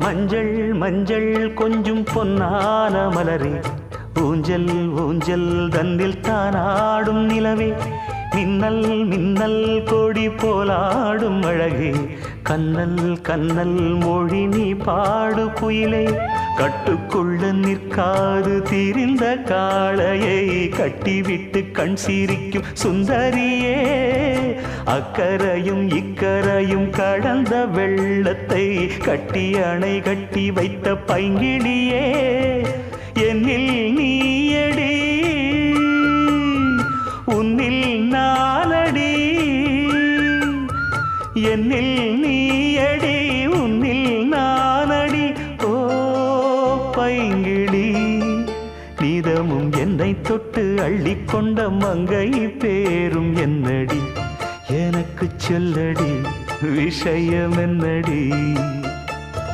மஞ்சள் மஞ்சள் கொஞ்சம் பொன்னான மலரே, ஊஞ்சல் ஊஞ்சல் தன்னில் தானாடும் நிலவே, மின்னல் மின்னல் கொடி போலாடும் அழகே, கண்ணல் கண்ணல் மொழி நீ பாடு குயிலே, கட்டுக்குள்ள நிற்காது திரிந்த காளையை கட்டிவிட்டு கண் சிரிக்கும் சுந்தரியே, அக்கரையும் இக்கரையும் கடந்த வெள்ளத்தை கட்டி அணை கட்டி வைத்த பைங்கிளியே, என்னில் நீயடி உன்னில் நானடி, என்னில் நீயடி உன்னில் நானடி. ஓ பைங்கிளி, நீதமும் என்னை தொட்டு அள்ளிக்கொண்ட மங்கை பேரும் என்னடி, எனக்கு சொல்லடி விஷயம் என்னடி.